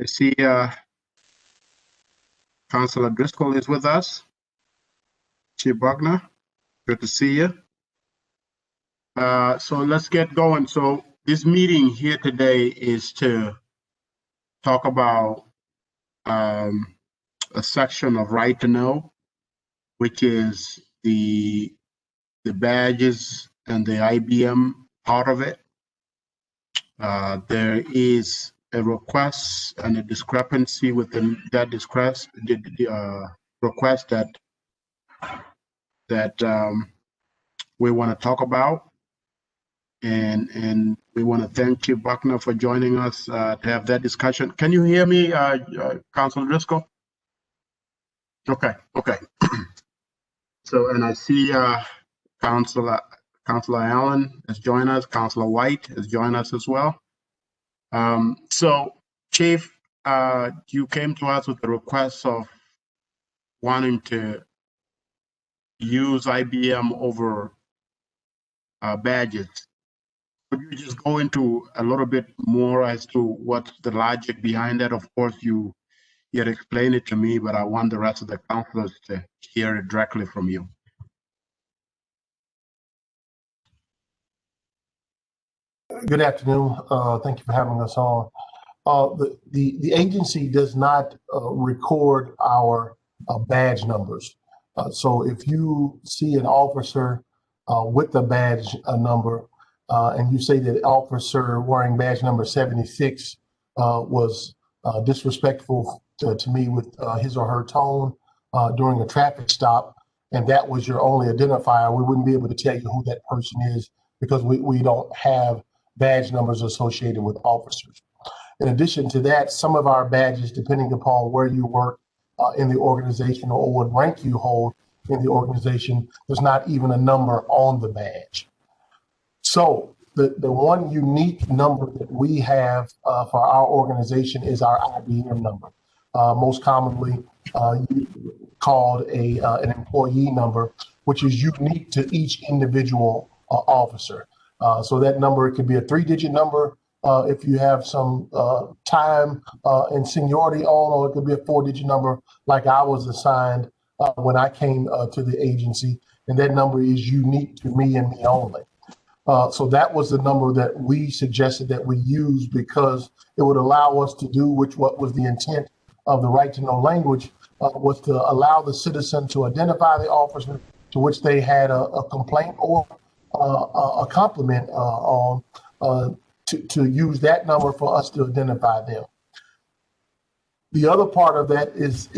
I see Councilor Driscoll is with us. Chief Buckner, good to see you. So let's get going. So this meeting here today is to talk about a section of Right to Know, which is the badges and the IBM part of it. There is a request and a discrepancy within that request that we want to talk about, and we want to thank Chief Buckner for joining us to have that discussion. Can you hear me, Councilor Driscoll? Okay. So, and I see Councilor Allen has joined us. Councilor White has joined us as well. So, Chief, you came to us with the request of wanting to use IBM over badges. Could you just go into a little bit more as to what's the logic behind that? Of course, you had explained it to me, but I want the rest of the councilors to hear it directly from you. Good afternoon. Thank you for having us on. The agency does not record our badge numbers. So if you see an officer with the badge number and you say that officer wearing badge number 76 was disrespectful to me with his or her tone during a traffic stop, and that was your only identifier, we wouldn't be able to tell you who that person is because we don't have badge numbers associated with officers. In addition to that, some of our badges, depending upon where you work in the organization or what rank you hold in the organization, there's not even a number on the badge. So the one unique number that we have for our organization is our IBM number, most commonly called an employee number, which is unique to each individual officer. So that number, it could be a 3-digit number if you have some time and seniority on, or it could be a 4-digit number like I was assigned when I came to the agency, and that number is unique to me and me only. So that was the number that we suggested that we use because it would allow us to do what was the intent of the Right to Know language, was to allow the citizen to identify the officer to which they had a complaint or a compliment on, to use that number for us to identify them. The other part of that is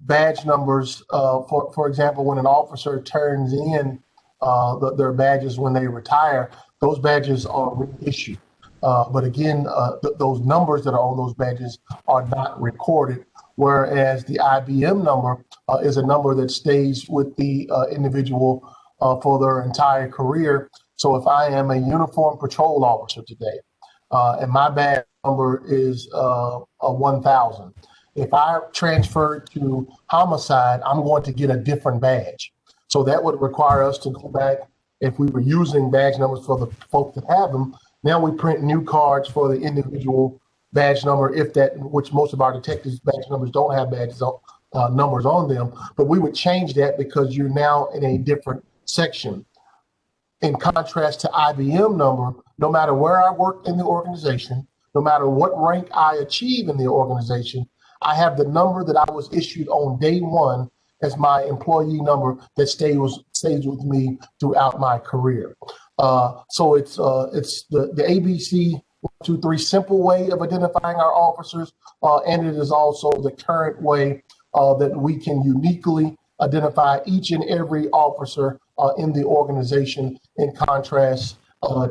badge numbers. For example, when an officer turns in their badges when they retire, those badges are reissued. But again, those numbers that are on those badges are not recorded, whereas the IBM number is a number that stays with the individual for their entire career. So if I am a uniform patrol officer today, and my badge number is a 1000, if I transfer to homicide, I'm going to get a different badge. So that would require us to go back, if we were using badge numbers for the folks that have them, now we print new cards for the individual badge number, which most of our detectives' badge numbers don't have badges numbers on them, but we would change that because you're now in a different section. In contrast to IBM number, no matter where I work in the organization, no matter what rank I achieve in the organization, I have the number that I was issued on day one as my employee number that stays with me throughout my career. So it's the ABC 1, 2, 3 simple way of identifying our officers, and it is also the current way that we can uniquely identify each and every officer in the organization, in contrast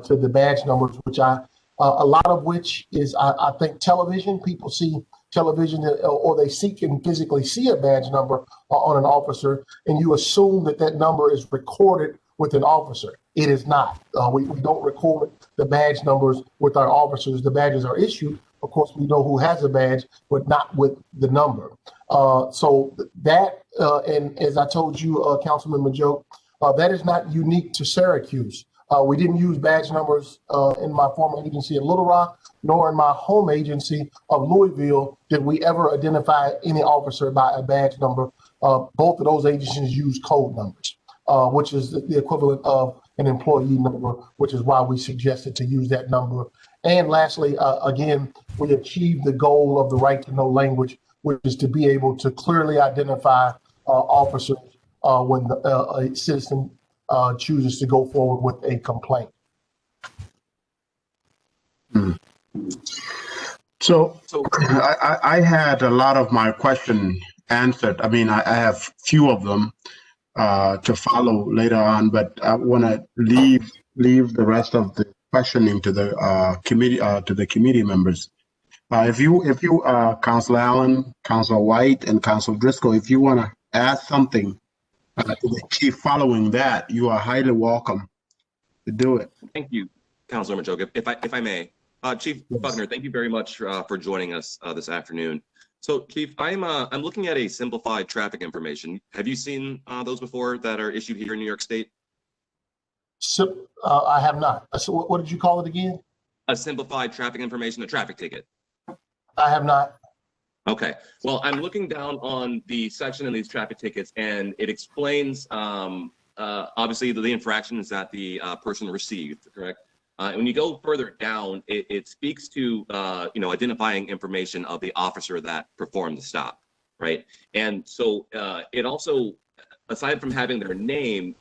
to the badge numbers, which a lot of which is, I think, television. People see television or they seek and physically see a badge number on an officer, and you assume that number is recorded with an officer. It is not. We don't record the badge numbers with our officers. The badges are issued. Of course, we know who has a badge, but not with the number. So that, and as I told you, Councilman Majoke, that is not unique to Syracuse. We didn't use badge numbers in my former agency in Little Rock, nor in my home agency of Louisville did we ever identify any officer by a badge number. Both of those agencies use code numbers, which is the equivalent of an employee number, which is why we suggested to use that number. And lastly, again, we achieved the goal of the right to know language, which is to be able to clearly identify officers when a citizen chooses to go forward with a complaint. So I had a lot of my question answered. I mean, I have few of them to follow later on, but I want to leave the rest of the questioning to the committee members. If you Councilor Allen, Councilor White, and Councilor Driscoll, if you want to add something to the chief following that, you are highly welcome to do it. Thank you, Councilor Machoka. If I may, Chief Buckner, thank you very much for joining us this afternoon. So, Chief, I'm looking at a simplified traffic information. Have you seen those before that are issued here in New York State? So, I have not. So what did you call it again? A simplified traffic information, a traffic ticket. I have not. Okay. Well, I'm looking down on the section in these traffic tickets, and it explains obviously the infractions that the person received. Correct. When you go further down, it speaks to identifying information of the officer that performed the stop, right? And so it also, aside from having their name,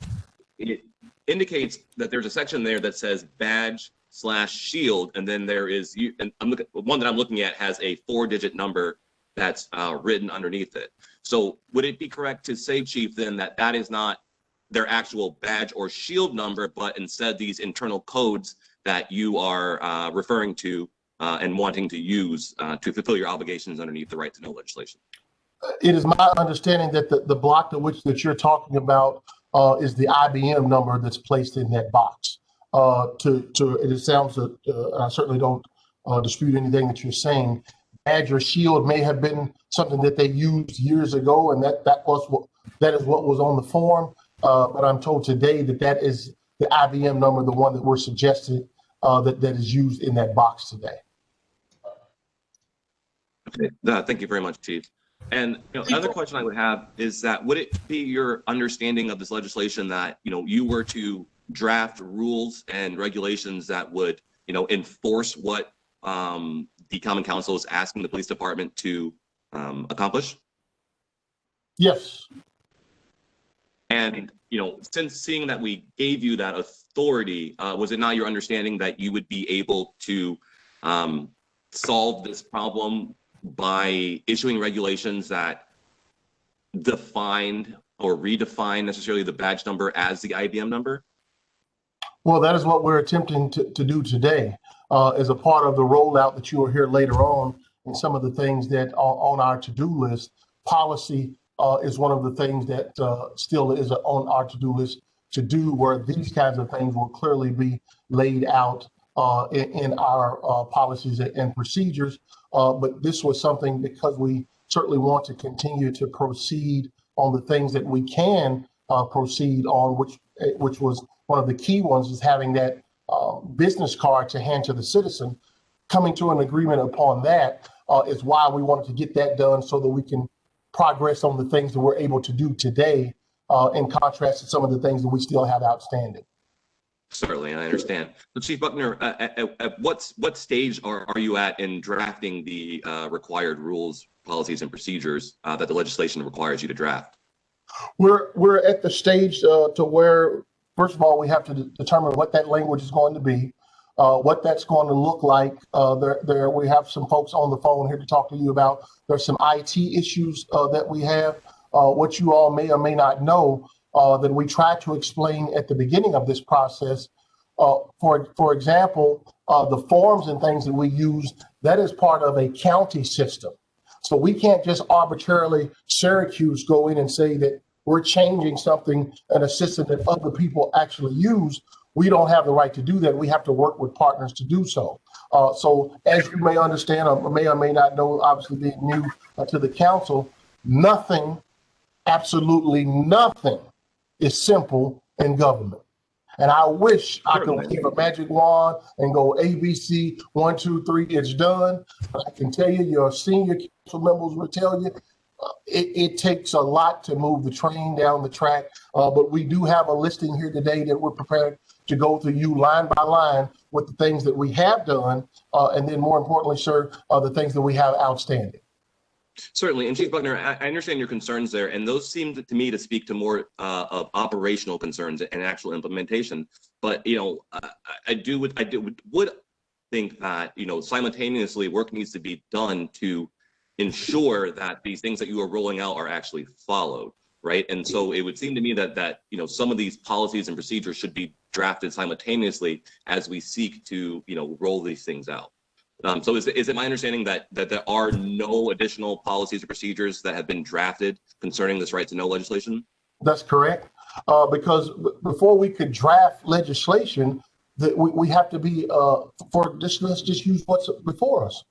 it indicates that there's a section there that says badge/shield, and then there is, and one that I'm looking at has a 4-digit number that's written underneath it. So would it be correct to say, Chief, then that is not their actual badge or shield number, but instead these internal codes that you are referring to and wanting to use to fulfill your obligations underneath the right to know legislation? It is my understanding that the block that you're talking about is the IBM number that's placed in that box. It sounds I certainly don't dispute anything that you're saying. Badge or shield may have been something that they used years ago, and that is what was on the form. But I'm told today that is the IBM number, the one that we're suggesting that is used in that box today. Okay, thank you very much, Chief. And another question I would have is that would it be your understanding of this legislation that you were to draft rules and regulations that would enforce what the Common Council is asking the police department to accomplish? Yes. And since seeing that we gave you that authority, was it not your understanding that you would be able to solve this problem by issuing regulations that defined or redefined necessarily the badge number as the IBM number? Well, that is what we're attempting to do today as a part of the rollout that you will hear later on, and some of the things that are on our to-do list. Policy is one of the things that still is on our to-do list to do, where these kinds of things will clearly be laid out in our policies and procedures. But this was something because we certainly want to continue to proceed on the things that we can proceed on, which was one of the key ones, is having that business card to hand to the citizen. Coming to an agreement upon that is why we wanted to get that done, so that we can progress on the things that we're able to do today, in contrast to some of the things that we still have outstanding. Certainly, I understand. So, Chief Buckner, at what stage are you at in drafting the required rules, policies, and procedures that the legislation requires you to draft? We're at the stage to where, first of all, we have to determine what that language is going to be, what that's going to look like. We have some folks on the phone here to talk to you about. There's some IT issues that we have. What you all may or may not know, that we try to explain at the beginning of this process. For example, the forms and things that we use, that is part of a county system. So we can't just arbitrarily, Syracuse, go in and say that we're changing something in a system that other people actually use. We don't have the right to do that. We have to work with partners to do so. So as you may understand, or may not know, obviously being new to the council, nothing, absolutely nothing, is simple in government. And I wish I could Certainly. wave a magic wand and go ABC, 1, 2, 3, it's done. But I can tell you, your senior council members will tell you, it takes a lot to move the train down the track. But we do have a listing here today that we're prepared to go through you line by line with the things that we have done, and then more importantly, sir, the things that we have outstanding. Certainly, and Chief Buckner, I understand your concerns there, and those seem to me to speak to more of operational concerns and actual implementation. But I would think that simultaneously work needs to be done to ensure that these things that you are rolling out are actually followed, right? And so it would seem to me that some of these policies and procedures should be drafted simultaneously as we seek to roll these things out. So is it my understanding that there are no additional policies or procedures that have been drafted concerning this right to know legislation? That's correct. Because before we could draft legislation, that we have to be for this. Let's just use what's before us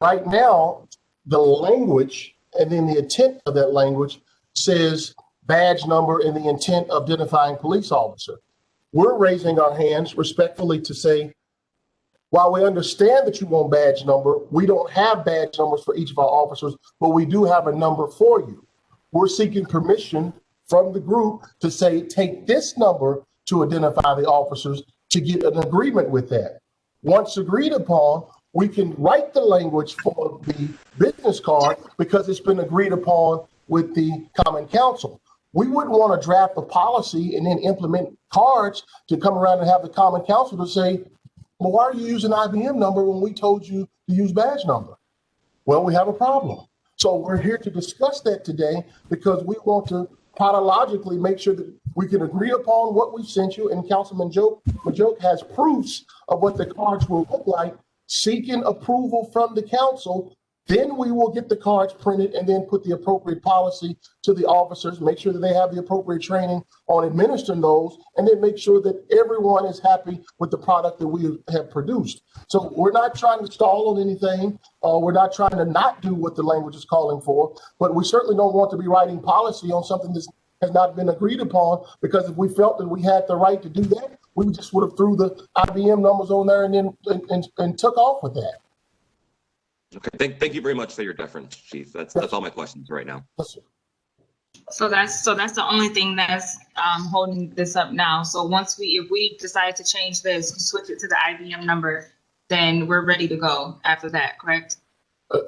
right now. The language and then the intent of that language says badge number and the intent of identifying police officer. We're raising our hands respectfully to say, while we understand that you want badge number, we don't have badge numbers for each of our officers, but we do have a number for you. We're seeking permission from the group to say, take this number to identify the officers to get an agreement with that. Once agreed upon, we can write the language for the business card because it's been agreed upon with the Common Council. We wouldn't want to draft a policy and then implement cards to come around and have the Common Council to say, well, why are you using IBM number when we told you to use badge number? Well, we have a problem. So we're here to discuss that today because we want to chronologically make sure that we can agree upon what we sent you, and Councilman Majoke has proofs of what the cards will look like, seeking approval from the council. Then we will get the cards printed and then put the appropriate policy to the officers, make sure that they have the appropriate training on administering those, and then make sure that everyone is happy with the product that we have produced. So we're not trying to stall on anything. We're not trying to not do what the language is calling for, but we certainly don't want to be writing policy on something that has not been agreed upon, because if we felt that we had the right to do that, we just would have threw the IBM numbers on there and then and took off with that. Okay, thank you very much for your deference, Chief. That's all my questions right now. So that's the only thing that's holding this up now. So if we decide to change this, switch it to the IBM number, then we're ready to go after that, correct? I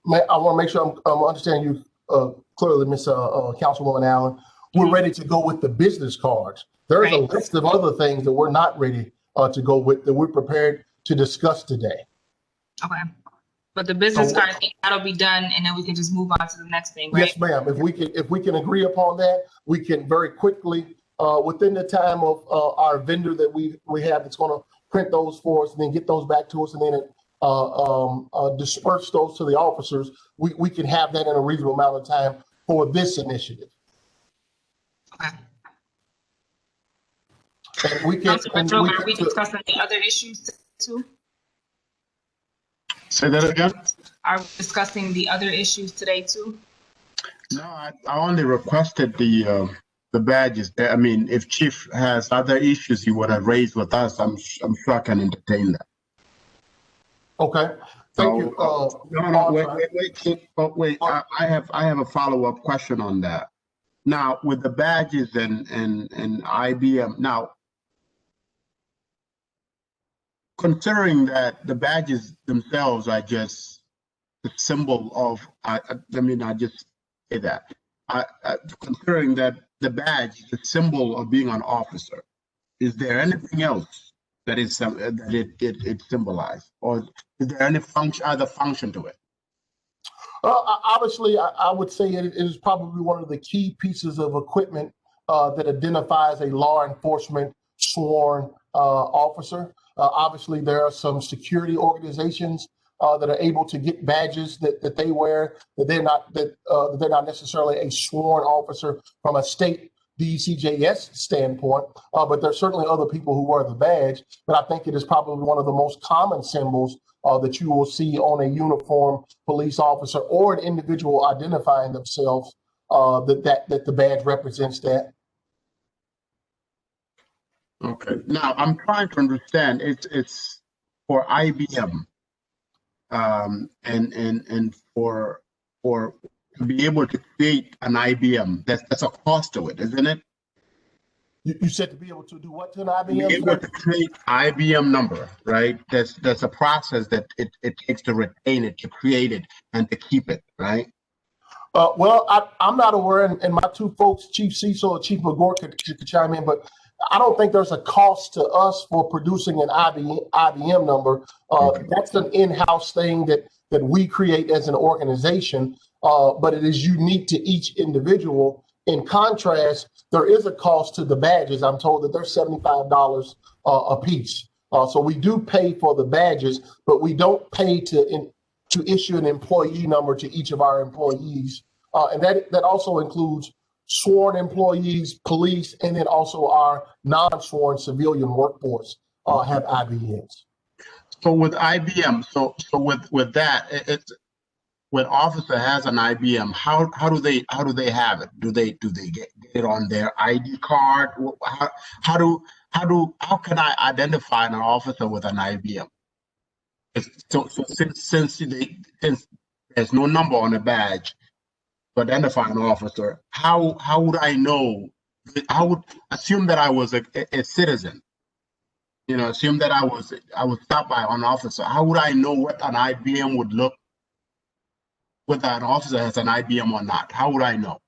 want to make sure I'm understanding you clearly, Ms. Councilwoman Allen. We're ready to go with the business cards. There's a list of other things that we're not ready to go with that we're prepared to discuss today. Okay. But the business card thing, that'll be done, and then we can just move on to the next thing, right? Yes, ma'am. If we can agree upon that, we can very quickly, within the time of our vendor that we have that's going to print those for us and then get those back to us and then disperse those to the officers. We can have that in a reasonable amount of time for this initiative. Okay. And we can. Are we discussing the other issues too? Say that again? Are we discussing the other issues today too? No, I only requested the badges. I mean, if Chief has other issues he would have raised with us, I'm sure I can entertain that. Okay. Thank you. Wait, Chief. Oh, wait. I have a follow-up question on that. Now, with the badges and IBM, now, considering that the badges themselves are just the symbol of, I just say that. Considering that the badge is the symbol of being an officer, is there anything else that is that it symbolizes, or is there any other function to it? Obviously, I would say it is probably one of the key pieces of equipment that identifies a law enforcement sworn officer. Obviously, there are some security organizations that are able to get badges that they wear, that they're not necessarily a sworn officer from a state DCJS standpoint, but there's certainly other people who wear the badge. But I think it is probably one of the most common symbols that you will see on a uniformed police officer or an individual identifying themselves, that the badge represents that. Okay. Now I'm trying to understand. It's for IBM, and for to be able to create an IBM. That's a cost to it, isn't it? You said to be able to do what to an To be IBM, able sir? to create IBM number, right? That's a process that it takes to retain it, to create it, and to keep it, right? Well, I'm not aware, and my two folks, Chief Cecil and Chief McGore, could chime in, but I don't think there's a cost to us for producing an IBM number. Okay. That's an in-house thing that we create as an organization, but it is unique to each individual. In contrast, there is a cost to the badges. I'm told that they're $75 a piece. So we do pay for the badges, but we don't pay to issue an employee number to each of our employees. And that also includes sworn employees, police, and then also our non-sworn civilian workforce have IBMs. So with IBM, so with that, it's when officer has an IBM, how do they have it? Do they get it on their ID card? How can I identify an officer with an IBM? So since there's no number on the badge to identify an officer, how would I know? I would assume that I was a citizen. You know, assume that I was stopped by an officer. How would I know what an IBM would look, whether an officer has an IBM or not? How would I know?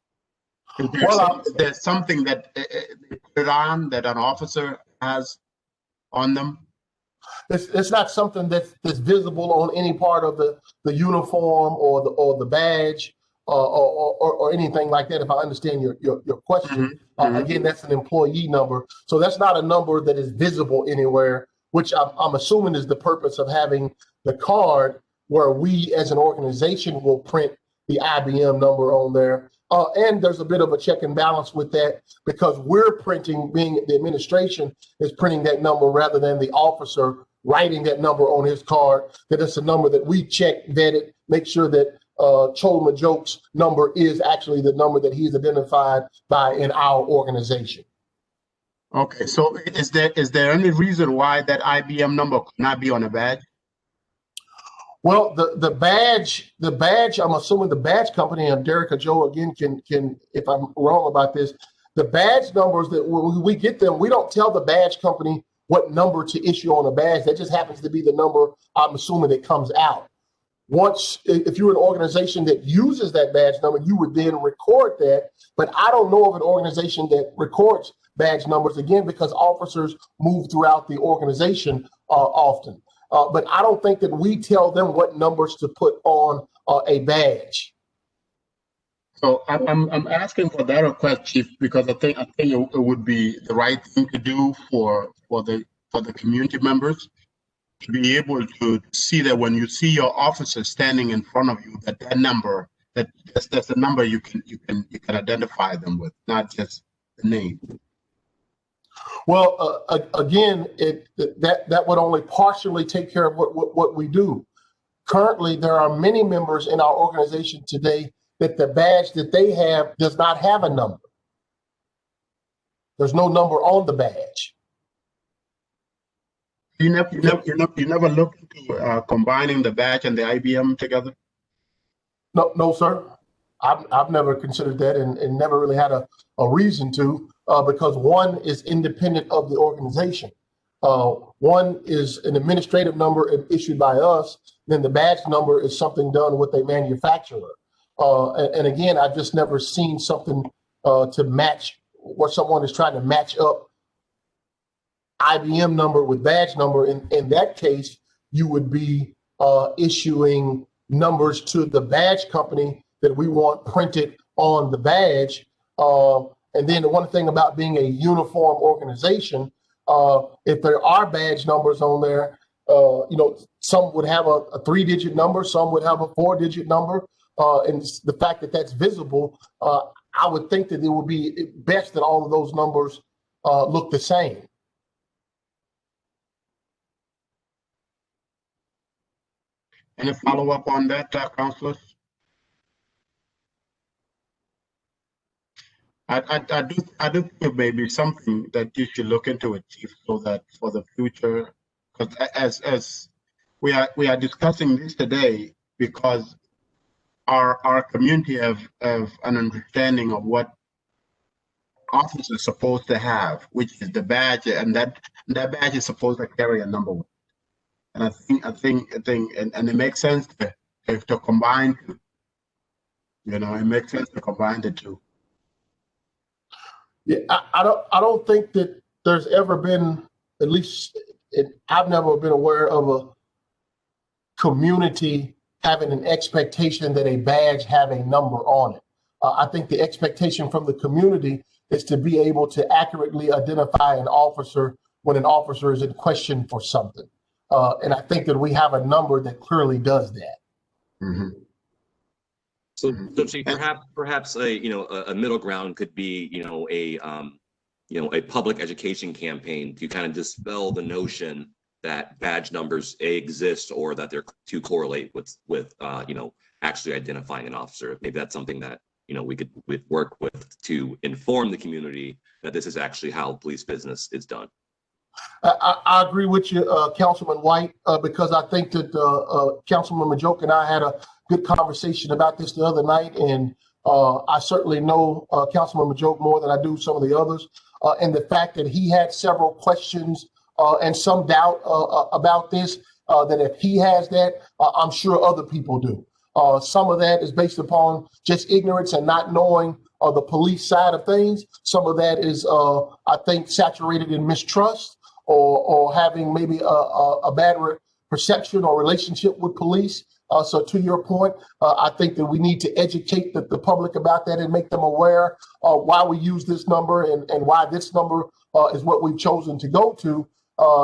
Is there something that they put it on that an officer has on them? It's not something that's visible on any part of the uniform or the badge or anything like that. If I understand your question, again, that's an employee number, so that's not a number that is visible anywhere. Which I'm assuming is the purpose of having the card, where we as an organization will print the IBM number on there. And there's a bit of a check and balance with that, because we're printing, being the administration is printing that number rather than the officer writing that number on his card. That it's a number that we check, vetted, make sure that Cholma Joke's number is actually the number that he's identified by in our organization. Okay, so is there any reason why that IBM number could not be on a badge? Well, the badge, I'm assuming the badge company, and Derek or Joe again can, if I'm wrong about this, the badge numbers that when we get them, we don't tell the badge company what number to issue on a badge. That just happens to be the number, I'm assuming, that comes out. Once, if you're an organization that uses that badge number, you would then record that. But I don't know of an organization that records badge numbers, again, because officers move throughout the organization often. But I don't think that we tell them what numbers to put on a badge. So I'm asking for that request, Chief, because I think it would be the right thing to do for the community members to be able to see that when you see your officer standing in front of you, that number, that's a number you can identify them with, not just the name. Well, again, that would only partially take care of what we do. Currently, there are many members in our organization today that the badge that they have does not have a number. There's no number on the badge. You never looked into combining the badge and the IBM together? No, sir. I've never considered that, and never really had a reason to, because one is independent of the organization. One is an administrative number issued by us, then the badge number is something done with a manufacturer. And again, I've just never seen something to match, where someone is trying to match up IBM number with badge number. In that case, you would be issuing numbers to the badge company that we want printed on the badge. And then the one thing about being a uniform organization, if there are badge numbers on there, some would have a 3-digit number, some would have a 4-digit number. And the fact that that's visible, I would think that it would be best that all of those numbers look the same. Any follow-up on that, councilors? I do think it may be something that you should look into it, Chief, so that for the future, because as we are discussing this today because our community have an understanding of what officers are supposed to have, which is the badge, and that badge is supposed to carry a number one. And and it makes sense to combine, it makes sense to combine the two. Yeah, I don't think that there's ever been, at least I've never been aware of a community having an expectation that a badge have a number on it. I think the expectation from the community is to be able to accurately identify an officer when an officer is in question for something. And I think that we have a number that clearly does that. Mm-hmm. So Chief, perhaps a middle ground could be a public education campaign to kind of dispel the notion that badge numbers exist or that they're to correlate with actually identifying an officer. Maybe that's something that we could work with to inform the community that this is actually how police business is done. I agree with you, Councilman White, because I think that Councilman Majoke and I had a good conversation about this the other night, and I certainly know Councilman Majoke more than I do some of the others, and the fact that he had several questions and some doubt about this, that if he has that, I'm sure other people do. Some of that is based upon just ignorance and not knowing the police side of things. Some of that is, I think, saturated in mistrust or having maybe a bad perception or relationship with police. So to your point, I think that we need to educate the public about that and make them aware of why we use this number and why this number is what we've chosen to go to,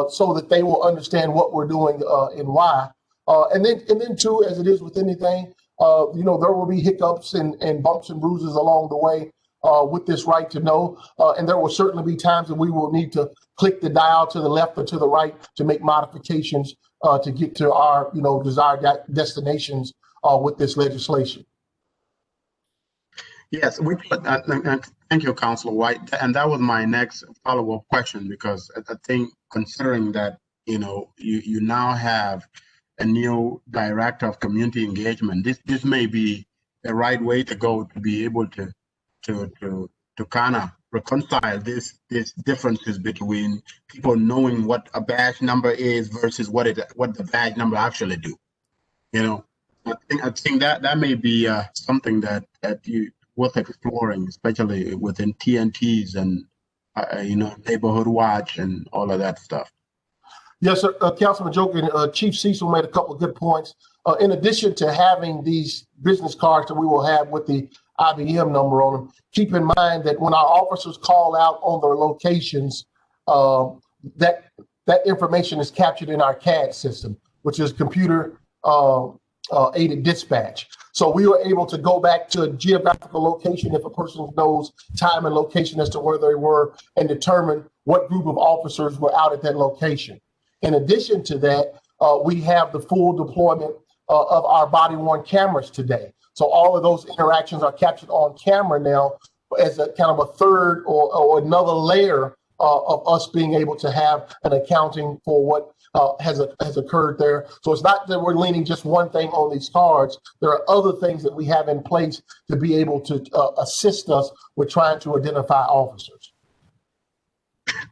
so that they will understand what we're doing and why. And then too, as it is with anything, there will be hiccups and bumps and bruises along the way with this right to know. And there will certainly be times that we will need to click the dial to the left or to the right to make modifications to get to our, desired destinations with this legislation. Yes, thank you, Councilor White. And that was my next follow-up question, because I think considering that, you now have a new director of community engagement, this may be the right way to go to be able to kind of reconcile these differences between people knowing what a badge number is versus what the badge number actually do. I think that may be something that you worth exploring, especially within TNTs and neighborhood watch and all of that stuff. Yes, sir. Councilman Joker, Chief Cecil made a couple of good points. In addition to having these business cards that we will have with the IBM number on them, keep in mind that when our officers call out on their locations, that information is captured in our CAD system, which is computer aided dispatch. So we were able to go back to a geographical location if a person knows time and location as to where they were and determine what group of officers were out at that location. In addition to that, we have the full deployment of our body-worn cameras today. So all of those interactions are captured on camera now as a kind of a third or another layer of us being able to have an accounting for what has occurred there. So it's not that we're leaning just one thing on these cards. There are other things that we have in place to be able to assist us with trying to identify officers.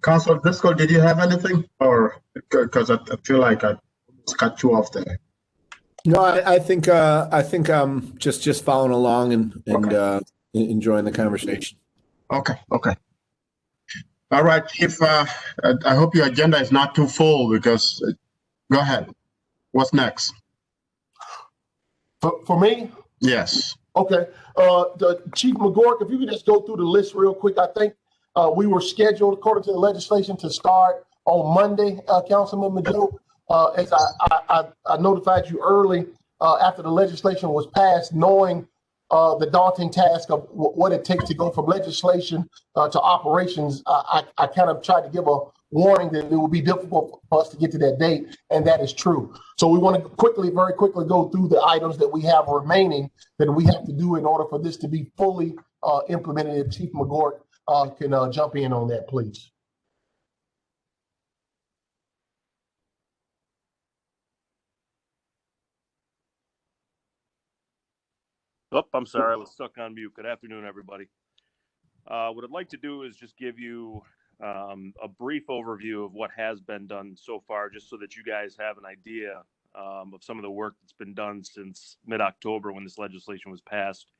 Councilor Driscoll, did you have anything, or because I feel like I cut you off there? No, I think I'm just following along and okay. Enjoying the conversation. Okay. All right, Chief. I hope your agenda is not too full, because go ahead. What's next? For me? Yes. Okay. Chief McGork, if you could just go through the list real quick. I think we were scheduled, according to the legislation, to start on Monday, Councilman Majoke. As I notified you early after the legislation was passed, knowing the daunting task of what it takes to go from legislation to operations, I kind of tried to give a warning that it will be difficult for us to get to that date, and that is true. So we want to very quickly go through the items that we have remaining that we have to do in order for this to be fully implemented. If Chief McGort can jump in on that, please. Oh, I'm sorry, I was stuck on mute. Good afternoon, everybody. What I'd like to do is just give you a brief overview of what has been done so far, just so that you guys have an idea of some of the work that's been done since mid-October when this legislation was passed.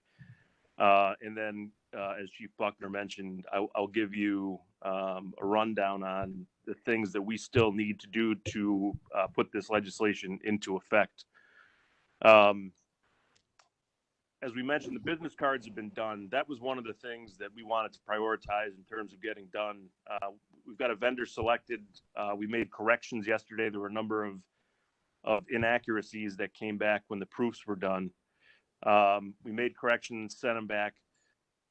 And then, as Chief Buckner mentioned, I'll give you a rundown on the things that we still need to do to put this legislation into effect. As we mentioned, the business cards have been done. That was one of the things that we wanted to prioritize in terms of getting done. We've got a vendor selected. We made corrections yesterday. There were a number of inaccuracies that came back when the proofs were done. We made corrections, sent them back.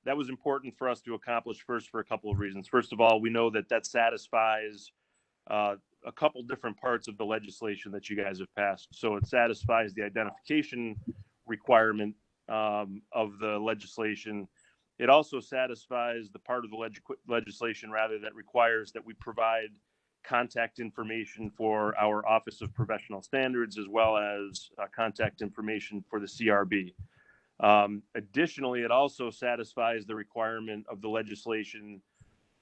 That was important for us to accomplish first for a couple of reasons. First of all, we know that satisfies a couple different parts of the legislation that you guys have passed. So it satisfies the identification requirement of the legislation. It also satisfies the part of the legislation that requires that we provide contact information for our Office of Professional Standards, as well as contact information for the CRB. Additionally, it also satisfies the requirement of the legislation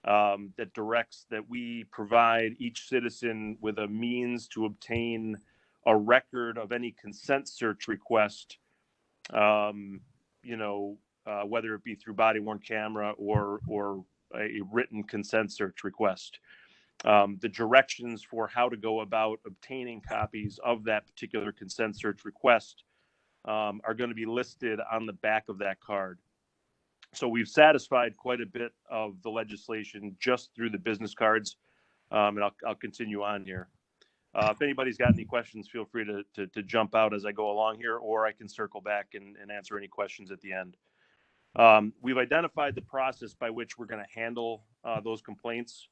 that directs that we provide each citizen with a means to obtain a record of any consent search request, whether it be through body-worn camera or a written consent search request. The directions for how to go about obtaining copies of that particular consent search request are going to be listed on the back of that card. So we've satisfied quite a bit of the legislation just through the business cards, and I'll continue on here. If anybody's got any questions, feel free to jump out as I go along here, or I can circle back and answer any questions at the end. We've identified the process by which we're going to handle those complaints.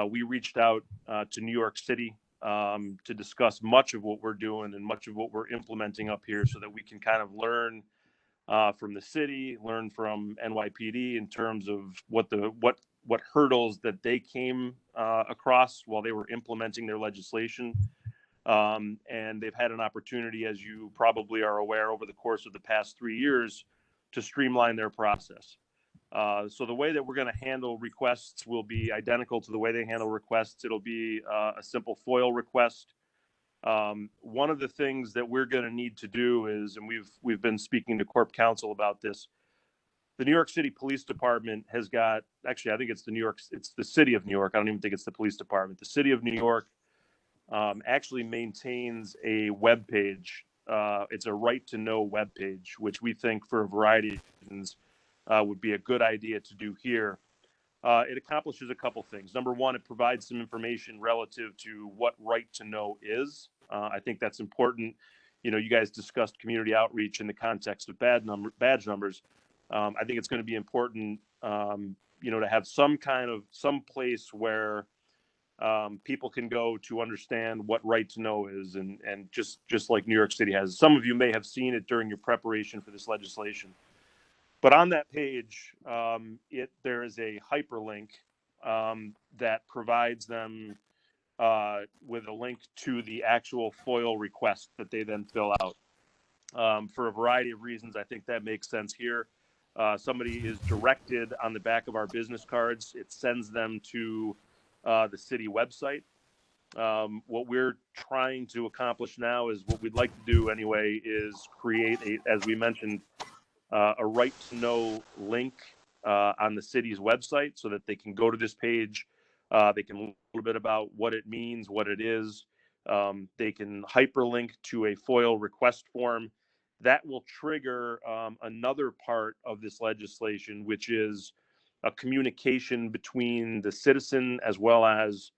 We reached out to New York City to discuss much of what we're doing and much of what we're implementing up here, so that we can kind of learn from the city, learn from NYPD in terms of what hurdles that they came across while they were implementing their legislation. And they've had an opportunity, as you probably are aware, over the course of the past 3 years to streamline their process. So the way that we're going to handle requests will be identical to the way they handle requests. It'll be a simple FOIL request. One of the things that we're going to need to do is, and we've been speaking to Corp Counsel about this, the New York City Police Department has got, actually, I think it's the City of New York. I don't even think it's the Police Department. The City of New York actually maintains a web page. It's a right to know web page, which we think for a variety of reasons would be a good idea to do here. It accomplishes a couple things. Number one, it provides some information relative to what right to know is. I think that's important. You guys discussed community outreach in the context of badge numbers. I think it's going to be important, to have some place where people can go to understand what right to know is, and just like New York City has. Some of you may have seen it during your preparation for this legislation. But on that page, there is a hyperlink that provides them with a link to the actual FOIL request that they then fill out. For a variety of reasons, I think that makes sense here. Somebody is directed on the back of our business cards. It sends them to the city website. What we're trying to accomplish now is what we'd like to do anyway is create as we mentioned, a right to know link on the city's website, so that they can go to this page. They can learn a little bit about what it means, what it is. They can hyperlink to a FOIL request form. That will trigger another part of this legislation, which is a communication between the citizen as well as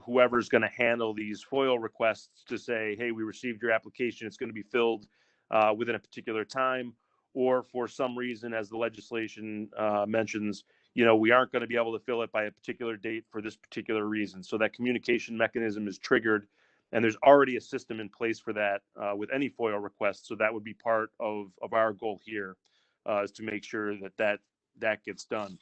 whoever's going to handle these FOIL requests, to say, hey, we received your application. It's going to be filled within a particular time. Or for some reason, as the legislation mentions, we aren't going to be able to fill it by a particular date for this particular reason. So that communication mechanism is triggered, and there's already a system in place for that with any FOIL request. So that would be part of our goal here, is to make sure that gets done.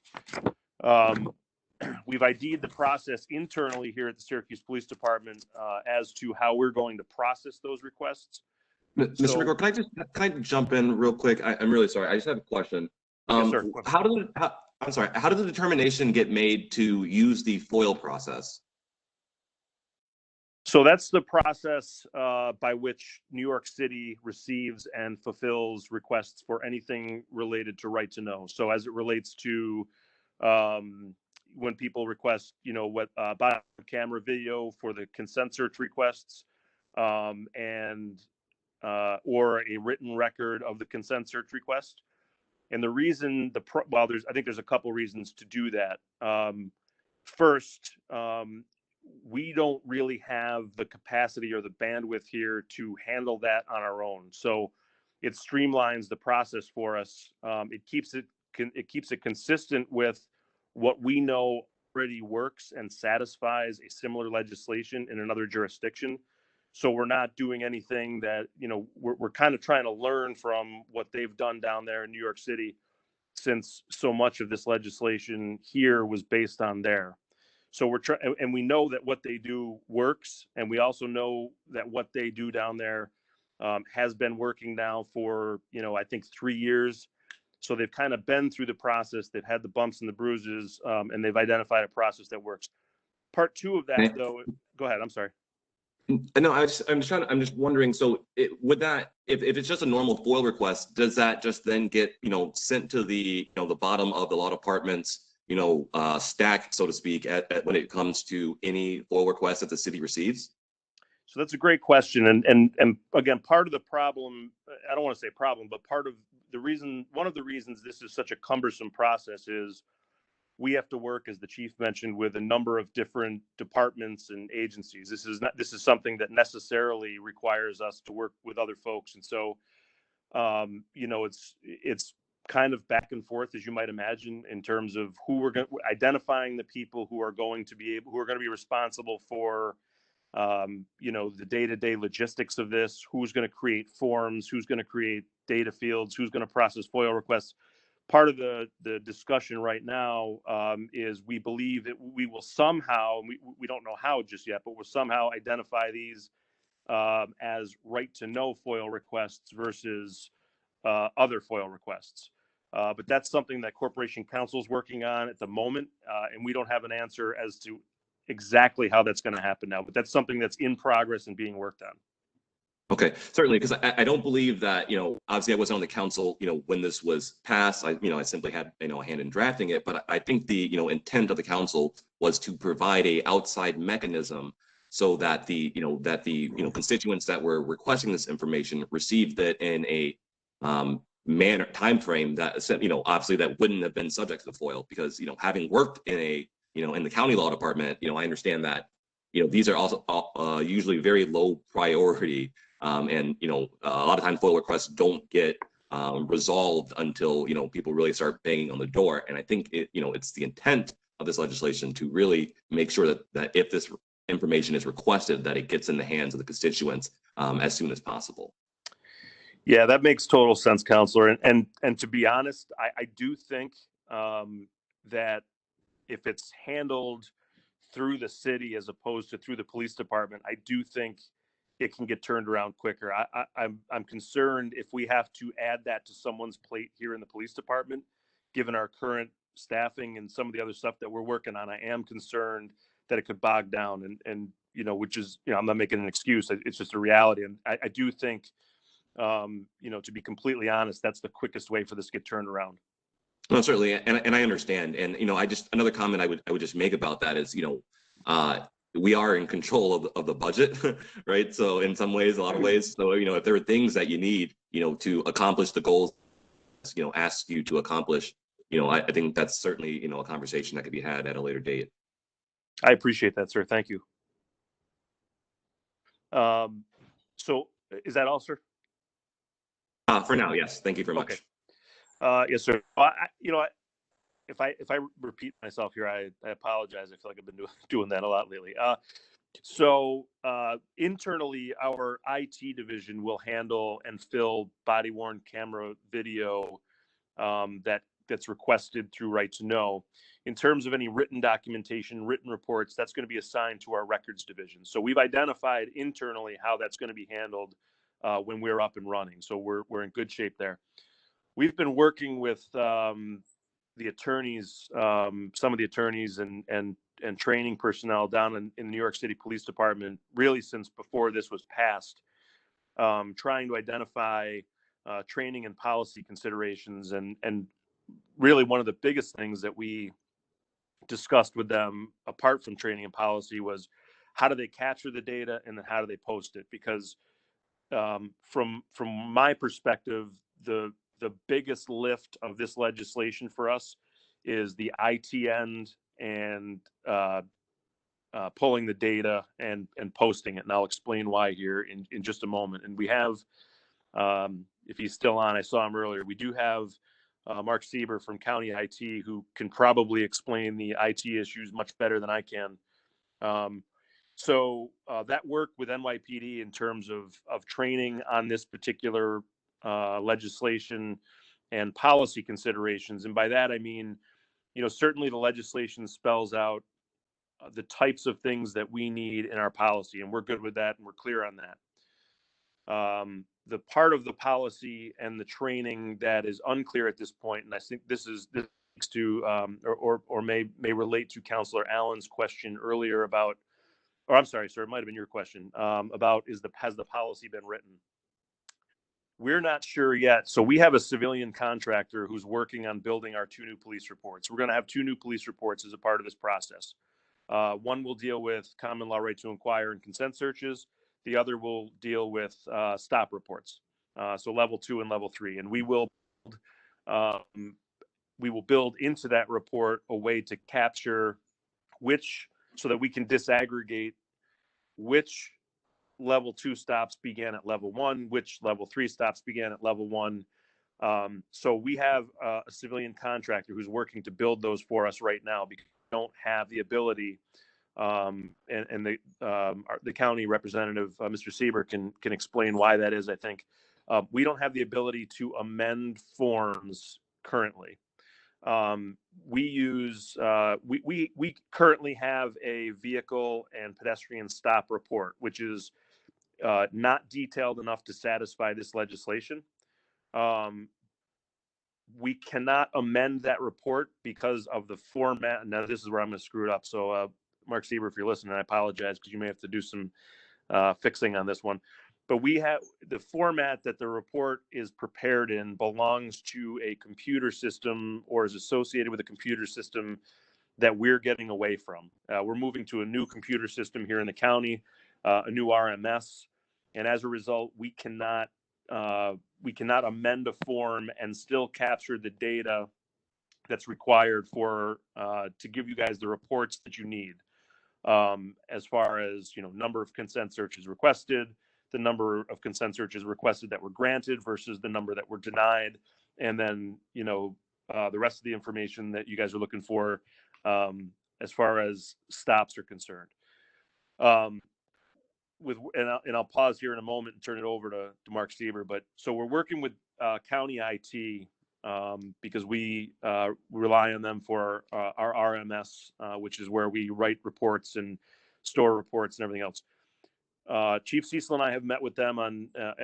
We've ID'd the process internally here at the Syracuse Police Department as to how we're going to process those requests. Mr. McGraw, can I jump in real quick? I'm really sorry. I just have a question. Yes, sir. I'm sorry. How did the determination get made to use the FOIL process? So that's the process by which New York City receives and fulfills requests for anything related to right to know. So as it relates to when people request, body camera video for the consent search requests, and or a written record of the consent search request. And the reason I think there's a couple reasons to do that. First, we don't really have the capacity or the bandwidth here to handle that on our own. So it streamlines the process for us. It keeps it consistent with what we know already works and satisfies a similar legislation in another jurisdiction. So we're not doing anything that, we're kind of trying to learn from what they've done down there in New York City, since so much of this legislation here was based on there. So we're trying, and we know that what they do works, and we also know that what they do down there has been working now for, I think 3 years. So they've kind of been through the process. They've had the bumps and the bruises, and they've identified a process that works. Part two of that, though, go ahead. I'm sorry. No, I'm just wondering. So would that, if it's just a normal FOIL request, does that just then get, sent to the, the bottom of the law department's, stack, so to speak, at when it comes to any FOIL request that the city receives? So that's a great question. And again, part of the problem, I don't want to say problem, but one of the reasons this is such a cumbersome process is we have to work, as the chief mentioned, with a number of different departments and agencies. This is something that necessarily requires us to work with other folks. And so, it's kind of back and forth, as you might imagine, in terms of identifying the people who are going to be responsible for, the day-to-day logistics of this, who's going to create forms, who's going to create data fields, who's going to process FOIL requests. Part of the discussion right now is we believe that we will somehow, we don't know how just yet, but we'll somehow identify these as right to know FOIL requests versus other FOIL requests. But that's something that Corporation Counsel is working on at the moment, and we don't have an answer as to exactly how that's going to happen now. But that's something that's in progress and being worked on. Okay, certainly, because I don't believe that, obviously I wasn't on the council, when this was passed. I simply had, a hand in drafting it. But I think the, intent of the council was to provide a outside mechanism so that the, constituents that were requesting this information received it in a time frame that, obviously that wouldn't have been subject to the FOIL, because, having worked in in the county law department, I understand that, these are also usually very low priority. And, a lot of times FOIL requests don't get resolved until, people really start banging on the door. And I think it's the intent of this legislation to really make sure that if this information is requested, that it gets in the hands of the constituents as soon as possible. Yeah, that makes total sense, Counselor. And to be honest, I do think that if it's handled through the city as opposed to through the police department, I do think it can get turned around quicker. I'm concerned if we have to add that to someone's plate here in the police department, given our current staffing and some of the other stuff that we're working on. I am concerned that it could bog down, and which is, I'm not making an excuse. It's just a reality. And I do think, to be completely honest, that's the quickest way for this to get turned around. No, certainly, and I understand. And another comment I would just make about that is, we are in control of the budget, right? So in some ways, a lot of ways. So if there are things that you need, to accomplish the goals, ask you to accomplish, I think that's certainly a conversation that could be had at a later date. I appreciate that, sir. Thank you. So is that all, sir? For now, yes. Thank you very much. Okay. Yes, sir. if I repeat myself here, I apologize. I feel like I've been doing that a lot lately. So internally, our IT division will handle and fill body-worn camera video that's requested through Right to Know. In terms of any written documentation, written reports, that's going to be assigned to our records division. So we've identified internally how that's going to be handled when we're up and running. So we're in good shape there. We've been working with the attorneys, some of the attorneys and training personnel down in the New York City Police Department, really since before this was passed, trying to identify training and policy considerations. And really one of the biggest things that we discussed with them, apart from training and policy, was how do they capture the data and then how do they post it? Because from my perspective, the biggest lift of this legislation for us is the IT end and pulling the data and posting it. And I'll explain why here in just a moment. And we have, if he's still on, I saw him earlier, we do have Mark Sieber from County IT who can probably explain the IT issues much better than I can. So that work with NYPD in terms of training on this particular legislation and policy considerations. And by that, I mean, certainly the legislation spells out the types of things that we need in our policy, and we're good with that and we're clear on that. The part of the policy and the training that is unclear at this point, and I think this speaks to or may relate to Councilor Allen's question earlier about, or I'm sorry, sir, it might have been your question about has the policy been written? We're not sure yet. So we have a civilian contractor who's working on building our 2 new police reports. We're going to have 2 new police reports as a part of this process. One will deal with common law right to inquire and consent searches. The other will deal with stop reports. So level 2 and level 3. And we will build into that report a way to capture so that we can disaggregate which level 2 stops began at level 1, which level 3 stops began at level 1. So we have a civilian contractor who's working to build those for us right now because we don't have the ability, and the county representative, Mr. Sieber, can explain why that is, I think. We don't have the ability to amend forms currently. We currently have a vehicle and pedestrian stop report, which is not detailed enough to satisfy this legislation. We cannot amend that report because of the format. Now, this is where I'm going to screw it up. So, Mark Sieber, if you're listening, I apologize because you may have to do some fixing on this one. But we have the format that the report is prepared in belongs to a computer system or is associated with a computer system that we're getting away from. We're moving to a new computer system here in the county, a new RMS. And as a result, we cannot amend a form and still capture the data that's required to give you guys the reports that you need, as far as number of consent searches requested, the number of consent searches requested that were granted versus the number that were denied, and then the rest of the information that you guys are looking for as far as stops are concerned. I'll pause here in a moment and turn it over to Mark Sieber. But so we're working with county IT because we rely on them for our RMS, which is where we write reports and store reports and everything else. Chief Cecil and I have met with them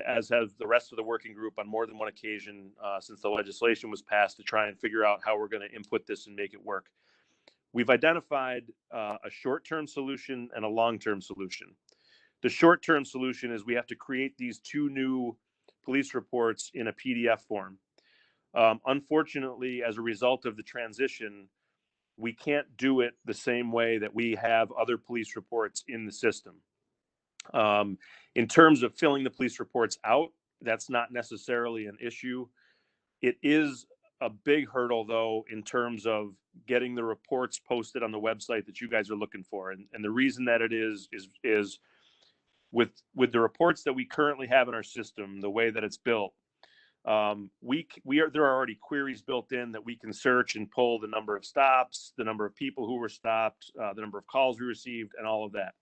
as has the rest of the working group on more than one occasion since the legislation was passed to try and figure out how we're going to input this and make it work. We've identified a short-term solution and a long-term solution. The short-term solution is we have to create these 2 new police reports in a PDF form. Unfortunately, as a result of the transition, we can't do it the same way that we have other police reports in the system. In terms of filling the police reports out, that's not necessarily an issue. It is a big hurdle, though, in terms of getting the reports posted on the website that you guys are looking for. And the reason that it is with the reports that we currently have in our system, the way that it's built, There are already queries built in that we can search and pull the number of stops, the number of people who were stopped, the number of calls we received, and all of that.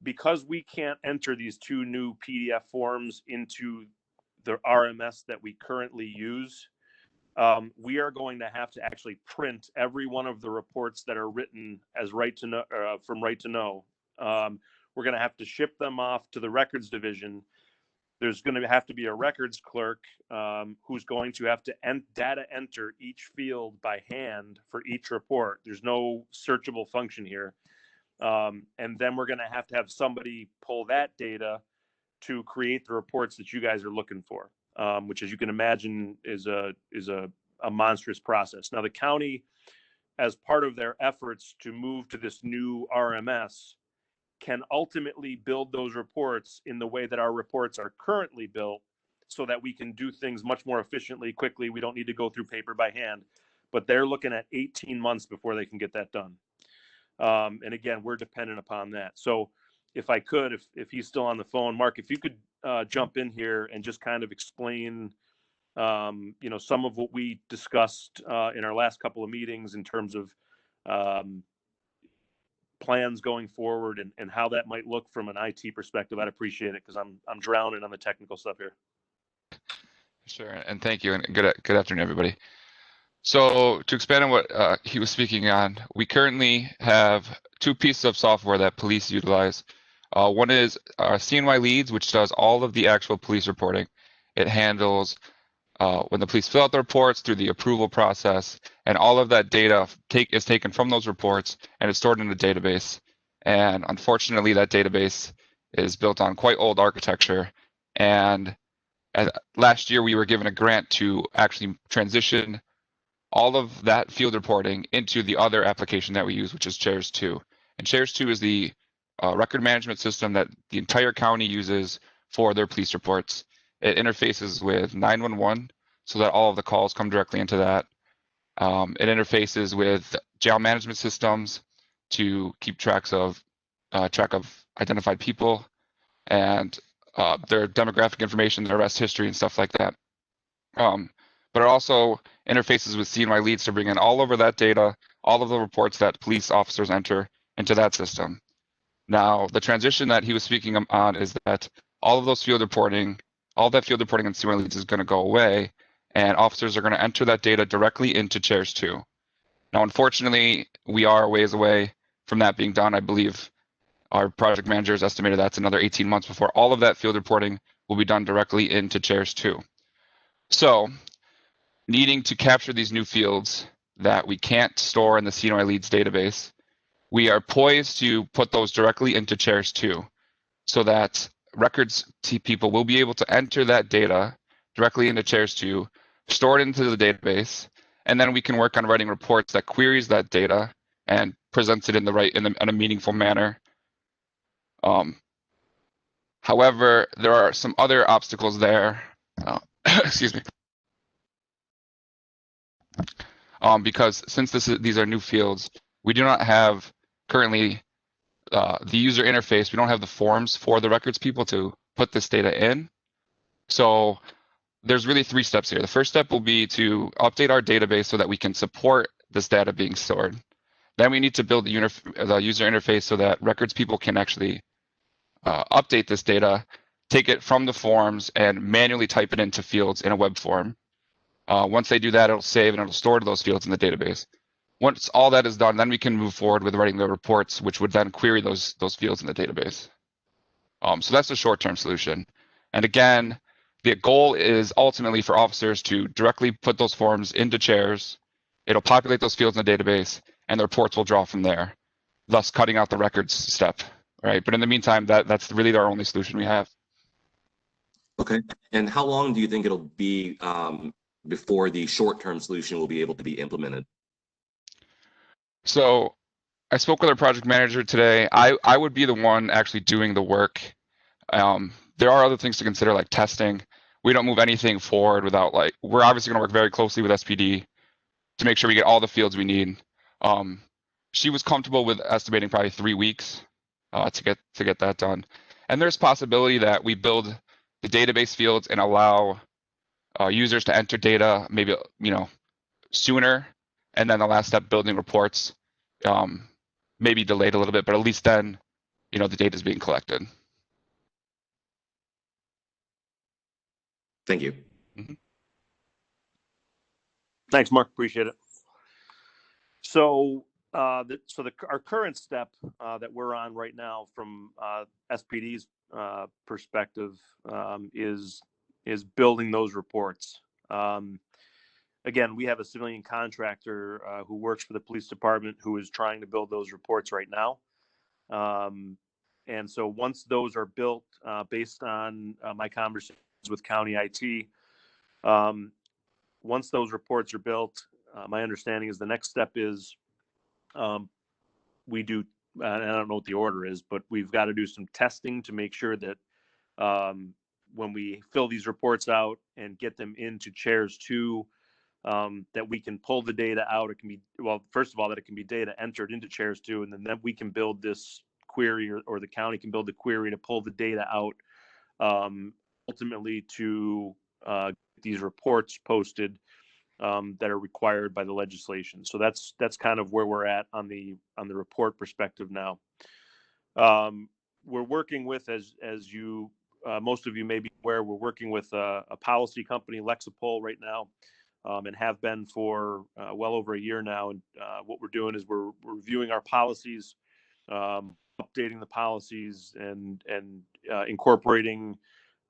Because we can't enter these two new PDF forms into the RMS that we currently use, we are going to have to actually print every one of the reports that are written as Right to Know, from Right to Know. We're going to have to ship them off to the records division. There's going to have to be a records clerk who's going to have to data enter each field by hand for each report. There's no searchable function here. And then we're going to have somebody pull that data to create the reports that you guys are looking for, which, as you can imagine, is a monstrous process. Now, the county, as part of their efforts to move to this new RMS, can ultimately build those reports in the way that our reports are currently built, so that we can do things much more efficiently, quickly. We don't need to go through paper by hand, but they're looking at 18 months before they can get that done. And again, we're dependent upon that. So if I could, if he's still on the phone, Mark, if you could jump in here and just kind of explain, some of what we discussed in our last couple of meetings in terms of plans going forward and how that might look from an IT perspective, I'd appreciate it, because I'm drowning on the technical stuff here. Sure, and thank you, and good afternoon, everybody. So to expand on what he was speaking on, we currently have two pieces of software that police utilize. One is CNY Leads, which does all of the actual police reporting. It handles when the police fill out the reports through the approval process, and all of that data is taken from those reports and is stored in a database. And unfortunately, that database is built on quite old architecture. And last year, we were given a grant to actually transition all of that field reporting into the other application that we use, which is Chairs 2. And Chairs 2 is the record management system that the entire county uses for their police reports. It interfaces with 911 so that all of the calls come directly into that. It interfaces with jail management systems to keep track of identified people and their demographic information, their arrest history, and stuff like that. But it also interfaces with CNY Leads to bring in all over that data, all of the reports that police officers enter into that system. Now, the transition that he was speaking on is that all of that field reporting in CNY Leads is going to go away, and officers are going to enter that data directly into Chairs 2. Now, unfortunately, we are a ways away from that being done. I believe our project managers estimated that's another 18 months before all of that field reporting will be done directly into Chairs 2. So, needing to capture these new fields that we can't store in the CNY Leads database, we are poised to put those directly into Chairs 2 so that records people will be able to enter that data directly into Chairs 2, store it into the database, and then we can work on writing reports that queries that data and presents it in a meaningful manner. However, there are some other obstacles there. Excuse me. Because since these are new fields, we do not have currently the user interface. We don't have the forms for the records people to put this data in. So there's really 3 steps here. The first step will be to update our database so that we can support this data being stored. Then we need to build the user interface so that records people can actually update this data, take it from the forms, and manually type it into fields in a web form. Once they do that, it'll save and it'll store those fields in the database. Once all that is done, then we can move forward with writing the reports, which would then query those fields in the database. So that's the short-term solution. And again, the goal is ultimately for officers to directly put those forms into Chairs. It'll populate those fields in the database, and the reports will draw from there, thus cutting out the records step. Right? But in the meantime, that's really our only solution we have. Okay. And how long do you think it'll be before the short-term solution will be able to be implemented? So I spoke with our project manager today. I would be the one actually doing the work. There are other things to consider, like testing. We don't move anything forward without we're obviously going to work very closely with SPD to make sure we get all the fields we need. She was comfortable with estimating probably 3 weeks to get that done. And there's possibility that we build the database fields and allow users to enter data, maybe, sooner. And then the last step, building reports, maybe delayed a little bit, but at least then, the data is being collected. Thank you. Thanks, Mark. Appreciate it. So, our current step that we're on right now from SPD's perspective is building those reports. Again, we have a civilian contractor who works for the police department who is trying to build those reports right now. And so once those are built, based on my conversations with county IT, once those reports are built, my understanding is the next step is we do, and I don't know what the order is, but we've got to do some testing to make sure that when we fill these reports out and get them into chairs 2, that we can pull the data out. It can be, well, first of all, that it can be data entered into chairs 2, and then we can build this query, or the county can build the query to pull the data out, ultimately to get these reports posted that are required by the legislation. So that's kind of where we're at on the report perspective now. We're working with, as you most of you may be aware, we're working with a policy company, Lexipol, right now, and have been for well over a year now. And what we're doing is we're reviewing our policies, updating the policies, and incorporating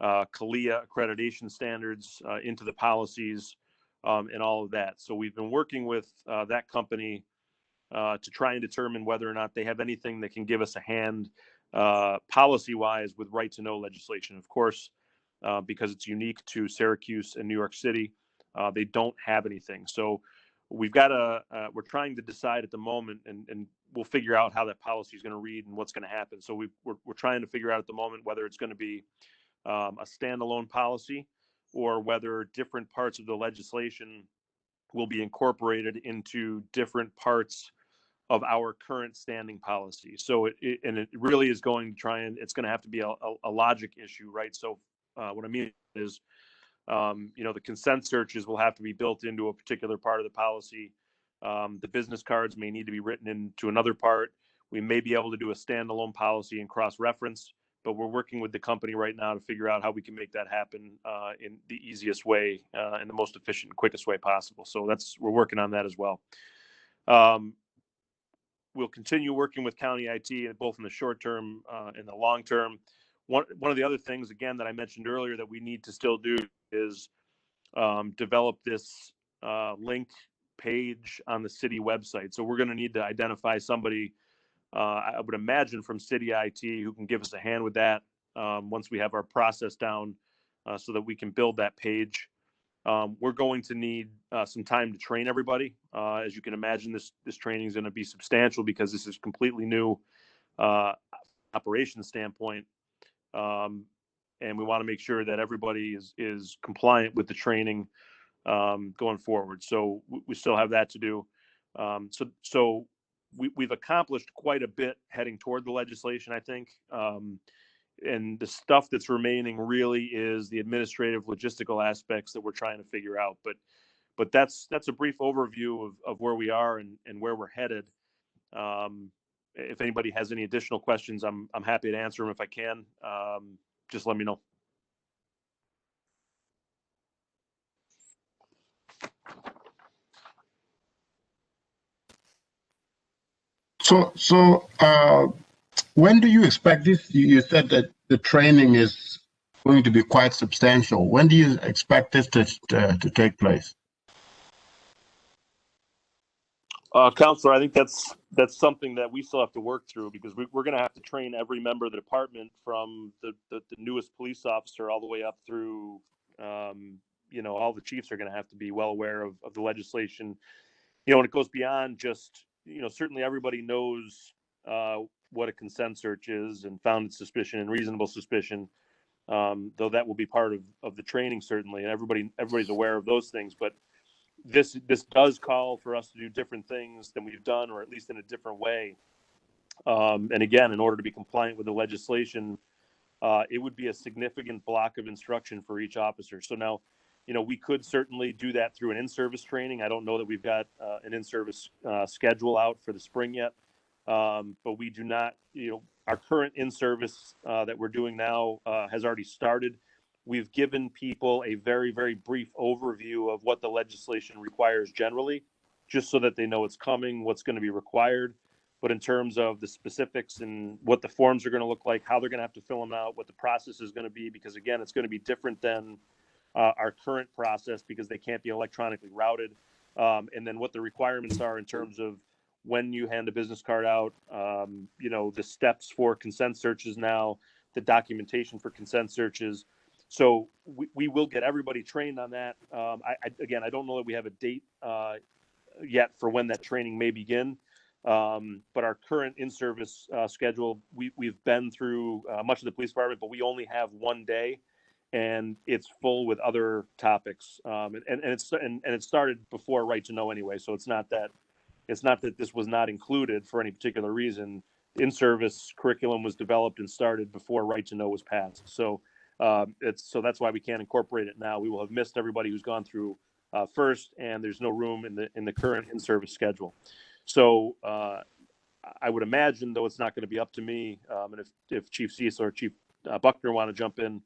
CALIA accreditation standards into the policies, and all of that. So we've been working with that company to try and determine whether or not they have anything that can give us a hand policy-wise with right-to-know legislation. Of course, because it's unique to Syracuse and New York City, they don't have anything. So we've got we're trying to decide at the moment, and we'll figure out how that policy is going to read and what's going to happen. So we're trying to figure out at the moment whether it's going to be a standalone policy, or whether different parts of the legislation will be incorporated into different parts of our current standing policy. So it really is going to it's going to have to be a logic issue, right? So what I mean is, the consent searches will have to be built into a particular part of the policy. The business cards may need to be written into another part. We may be able to do a standalone policy and cross-reference, but we're working with the company right now to figure out how we can make that happen in the easiest way, in the most efficient and quickest way possible. So we're working on that as well. We'll continue working with county IT, both in the short term and the long term. One of the other things, again, that I mentioned earlier that we need to still do is develop this link page on the city website. So we're going to need to identify somebody, I would imagine from city IT, who can give us a hand with that once we have our process down, so that we can build that page. We're going to need some time to train everybody. As you can imagine, this training is going to be substantial because this is completely new operation standpoint. And we want to make sure that everybody is compliant with the training going forward. So we still have that to do. So we've accomplished quite a bit heading toward the legislation, I think. And the stuff that's remaining really is the administrative logistical aspects that we're trying to figure out. But that's a brief overview of where we are and where we're headed. If anybody has any additional questions, I'm happy to answer them if I can. Just let me know. So when do you expect this? You said that the training is going to be quite substantial. When do you expect this to take place? Counselor, I think that's something that we still have to work through, because we're going to have to train every member of the department, from the newest police officer all the way up through, all the chiefs are going to have to be well aware of the legislation. And it goes beyond just, certainly everybody knows what a consent search is, and founded suspicion and reasonable suspicion, though that will be part of the training, certainly, and everybody's aware of those things. But this does call for us to do different things than we've done, or at least in a different way. And again, in order to be compliant with the legislation, it would be a significant block of instruction for each officer. So now, we could certainly do that through an in-service training. I don't know that we've got an in-service schedule out for the spring yet, but we do not, our current in-service that we're doing now has already started. We've given people a very, very brief overview of what the legislation requires generally, just so that they know it's coming, what's going to be required. But in terms of the specifics and what the forms are going to look like, how they're going to have to fill them out, what the process is going to be, because again, it's going to be different than our current process because they can't be electronically routed. And then what the requirements are in terms of when you hand a business card out, the steps for consent searches now, the documentation for consent searches. So we will get everybody trained on that. I don't know that we have a date yet for when that training may begin. But our current in-service schedule, we've been through much of the police department, but we only have one day, and it's full with other topics. And it started before Right to Know anyway, so it's not that this was not included for any particular reason. In-service curriculum was developed and started before Right to Know was passed. So that's why we can't incorporate it now. We will have missed everybody who's gone through first, and there's no room in the current in-service schedule. So I would imagine, though it's not going to be up to me, and if Chief Cecil or Chief Buckner want to jump in,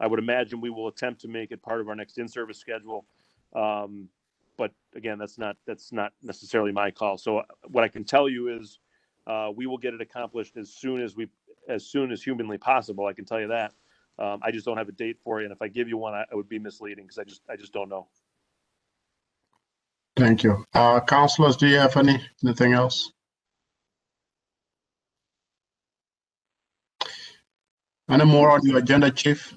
I would imagine we will attempt to make it part of our next in-service schedule. But again, that's not necessarily my call. So what I can tell you is we will get it accomplished as soon as humanly possible. I can tell you that. I just don't have a date for you, and if I give you one, I would be misleading because I just don't know. Thank you. Councilors, do you have anything else? Any more on your agenda, Chief?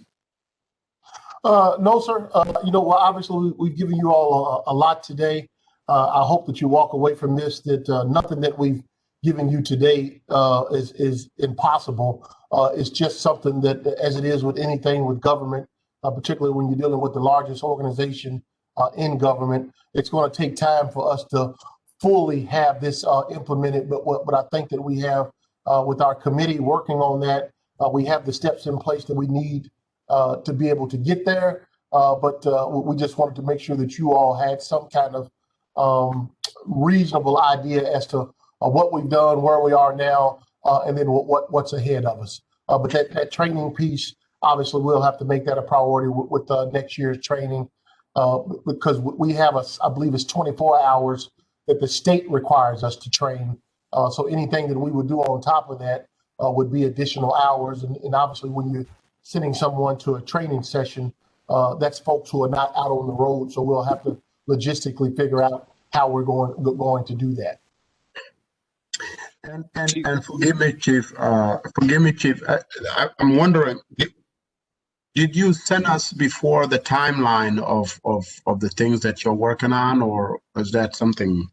No, sir. Well, obviously we've given you all a lot today. I hope that you walk away from this, that nothing that we've given you today is impossible. It's just something that, as it is with anything with government, particularly when you're dealing with the largest organization in government, it's going to take time for us to fully have this implemented. But I think that we have, with our committee working on that, we have the steps in place that we need to be able to get there. But we just wanted to make sure that you all had some kind of reasonable idea as to what we've done, where we are now, and then what's ahead of us. But that training piece, obviously, we'll have to make that a priority with next year's training. Because we have I believe it's 24 hours that the state requires us to train. So anything that we would do on top of that would be additional hours. And obviously when you're sending someone to a training session, that's folks who are not out on the road. So we'll have to logistically figure out how we're going to do that. And forgive me, Chief. I'm wondering, did you send us before the timeline of the things that you're working on, or is that something?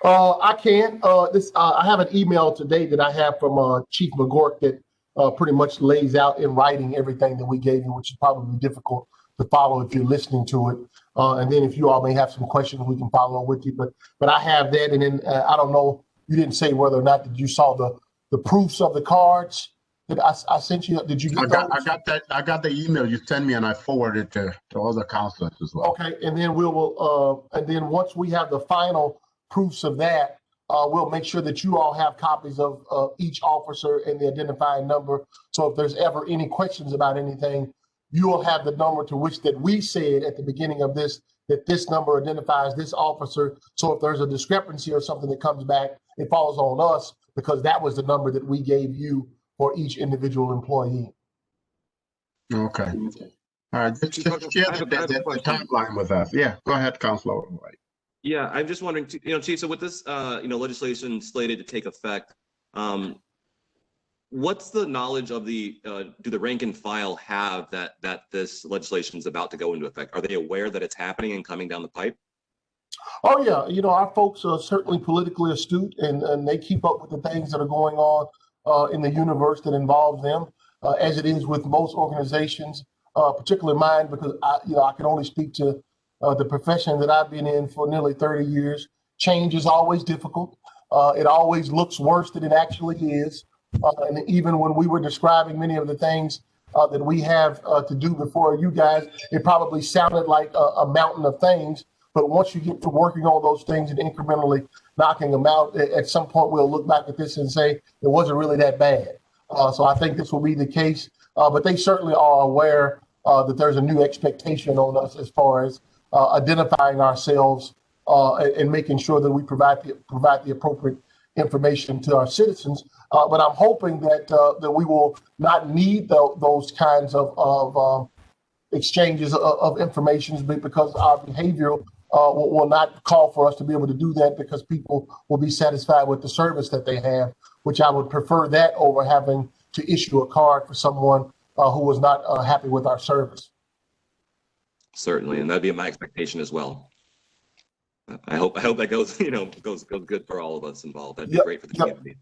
I can. I have an email today that I have from Chief McGork that pretty much lays out in writing everything that we gave you, which is probably difficult to follow if you're listening to it. And then if you all may have some questions, we can follow with you. But I have that, and then I don't know. You didn't say whether or not that you saw the proofs of the cards that I sent you. Did you get those? I got the email you sent me, and I forwarded it to other counselors as well. Okay, and then and then once we have the final proofs of that, we'll make sure that you all have copies of each officer and the identifying number. So if there's ever any questions about anything, you will have the number to which that we said at the beginning of this, that this number identifies this officer. So if there's a discrepancy or something that comes back, it falls on us because that was the number that we gave you for each individual employee. Okay. All right. Just share the timeline with us. Yeah. Go ahead, Councilor White. Yeah, I'm just wondering, Chief. So with this, legislation slated to take effect, what's the knowledge of do the rank and file have that this legislation is about to go into effect? Are they aware that it's happening and coming down the pipe? Oh yeah, our folks are certainly politically astute, and they keep up with the things that are going on in the universe that involves them, as it is with most organizations, particularly mine, because I can only speak to the profession that I've been in for nearly 30 years. Change is always difficult. It always looks worse than it actually is. And even when we were describing many of the things that we have to do before you guys. It probably sounded like a mountain of things, but once you get to working on those things and incrementally knocking them out, at some point we'll look back at this and say it wasn't really that bad. So I think this will be the case, but they certainly are aware that there's a new expectation on us as far as identifying ourselves and making sure that we provide the appropriate information to our citizens. But I'm hoping that we will not need those kinds of exchanges of information, because our behavior will not call for us to be able to do that, because people will be satisfied with the service that they have, which I would prefer that over having to issue a card for someone who was not happy with our service. Certainly, and that'd be my expectation as well. I hope that goes goes good for all of us involved. That'd be great for the community.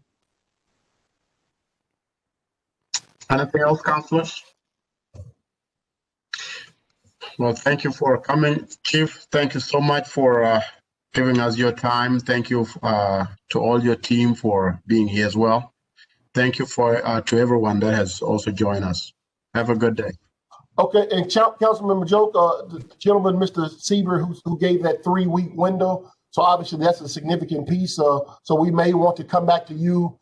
Anything else, councilors? Well, thank you for coming, Chief. Thank you so much for giving us your time. Thank you to all your team for being here as well. Thank you to everyone that has also joined us. Have a good day. Okay, and Councilmember Joke, the gentleman, Mr. Sieber, who gave that 3-week window, so obviously that's a significant piece. So we may want to come back to you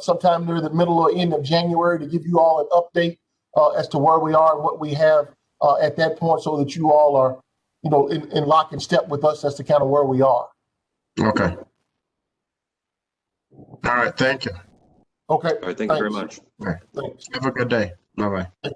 sometime near the middle or end of January to give you all an update as to where we are and what we have at that point, so that you all are, in lock and step with us as to kind of where we are. Okay. All right. Thank you. Okay. All right. Thank you very much. Okay. Thanks. Have a good day. Bye-bye.